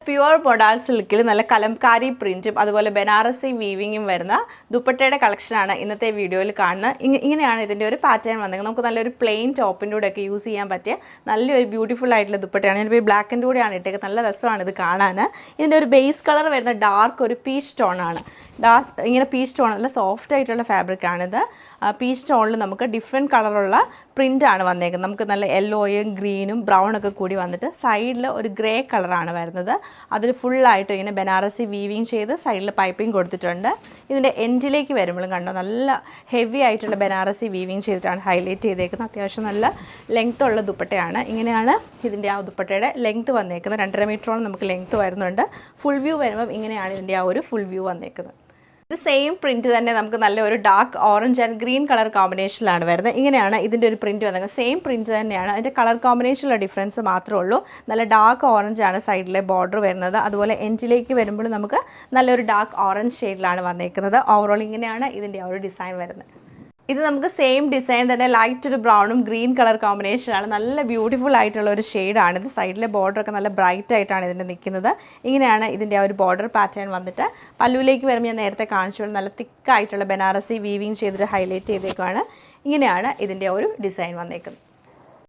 Pure modal സിൽക്കിൽ നല്ല കലംകാരി പ്രിൻറ്റും അതുപോലെ ബനാറസി വീവിങ്ങും വരുന്ന ദുപ്പട്ടയുടെ കളക്ഷനാണ് ഇന്നത്തെ വീഡിയോയിൽ കാണുന്നത്. ഇങ്ങനെയാണ് ഇതിൻ്റെ ഒരു പാറ്റേൺ വന്നത്. നമുക്ക് നല്ലൊരു പ്ലെയിൻ ടോപ്പിൻ്റെ കൂടെയൊക്കെ യൂസ് ചെയ്യാൻ പറ്റിയ നല്ലൊരു ബ്യൂട്ടിഫുൾ ആയിട്ടുള്ള ദുപ്പട്ടയാണ്. ഞാനിപ്പോൾ ഈ ബ്ലാക്കിൻ്റെ കൂടെയാണ് ഇട്ടേക്കുന്നത്. നല്ല രസമാണ് ഇത് കാണാൻ. ഇതിൻ്റെ ഒരു ബേസ് കളർ വരുന്ന ഡാർക്ക് ഒരു പീച്ച് ടോണാണ്. ഇങ്ങനെ പീച്ച് ടോൺ നല്ല സോഫ്റ്റ് ആയിട്ടുള്ള ഫാബ്രിക്കാണിത്. പീച്ച് ടോണിൽ നമുക്ക് ഡിഫറെൻറ്റ് കളറുള്ള പ്രിൻ്റാണ് വന്നേക്കുന്നത്. നമുക്ക് നല്ല യെല്ലോയും ഗ്രീനും ബ്രൗണൊക്കെ കൂടി വന്നിട്ട് സൈഡിൽ ഒരു ഗ്രേ കളറാണ് വരുന്നത്. അതിൽ ഫുള്ളായിട്ട് ഇങ്ങനെ ബനാറസി വീവിങ് ചെയ്ത് സൈഡിൽ പൈപ്പിംഗ് കൊടുത്തിട്ടുണ്ട്. ഇതിൻ്റെ എൻഡിലേക്ക് വരുമ്പോഴും കണ്ടോ നല്ല ഹെവി ആയിട്ടുള്ള ബനാറസി വീവിങ് ചെയ്തിട്ടാണ് ഹൈലൈറ്റ് ചെയ്തേക്കുന്നത്. അത്യാവശ്യം നല്ല ലെങ്ത് ഉള്ള ദുപ്പട്ടയാണ്. ഇങ്ങനെയാണ് ഇതിൻ്റെ ആ ദുപ്പട്ടയുടെ ലെങ്ത് വന്നേക്കുന്നത്. 2.5 മീറ്ററോളം നമുക്ക് ലെങ്ത് വരുന്നുണ്ട്. ഫുൾ വ്യൂ വരുമ്പം ഇങ്ങനെയാണ് ഇതിൻ്റെ ആ ഒരു ഫുൾ വ്യൂ വന്നേക്കുന്നത്. ഇത് സെയിം പ്രിൻറ്റ് തന്നെ നമുക്ക് നല്ലൊരു dark orange and green colour കോമ്പിനേഷനിലാണ് വരുന്നത്. ഇങ്ങനെയാണ് ഇതിൻ്റെ ഒരു പ്രിൻറ്റ് വന്നത്. സെയിം പ്രിൻറ്റ് തന്നെയാണ്, അതിൻ്റെ കളർ കോമ്പിനേഷനുള്ള ഡിഫറൻസ് മാത്രമേ ഉള്ളൂ. നല്ല ഡാർക്ക് ഓറഞ്ച് ആണ് സൈഡിലെ ബോർഡർ വരുന്നത്. അതുപോലെ എൻഡിലേക്ക് വരുമ്പോൾ നമുക്ക് നല്ലൊരു ഡാർക്ക് ഓറഞ്ച് ഷെയ്ഡിലാണ് വന്നേക്കുന്നത്. ഓവറോൾ ഇങ്ങനെയാണ് ഇതിൻ്റെ ആ ഒരു ഡിസൈൻ വരുന്നത്. ഇത് നമുക്ക് സെയിം ഡിസൈൻ തന്നെ ലൈറ്റ് ഒരു ബ്രൗണും ഗ്രീൻ കളർ കോമ്പിനേഷനാണ്. നല്ല ബ്യൂട്ടിഫുൾ ആയിട്ടുള്ള ഒരു ഷെയ്ഡാണിത്. സൈഡിലെ ബോർഡറൊക്കെ നല്ല ബ്രൈറ്റ് ആയിട്ടാണ് ഇതിൻ്റെ നിൽക്കുന്നത്. ഇങ്ങനെയാണ് ഇതിൻ്റെ ആ ഒരു ബോർഡർ പാറ്റേൺ വന്നിട്ട്. പല്ലുവിലേക്ക് വരുമ്പോൾ ഞാൻ നേരത്തെ കാണിച്ചു നല്ല തിക്കായിട്ടുള്ള ബനാറസി വീവിങ് ചെയ്തിട്ട് ഹൈലൈറ്റ് ചെയ്തേക്കുവാണ്. ഇങ്ങനെയാണ് ഇതിൻ്റെ ഒരു ഡിസൈൻ വന്നേക്കുന്നത്.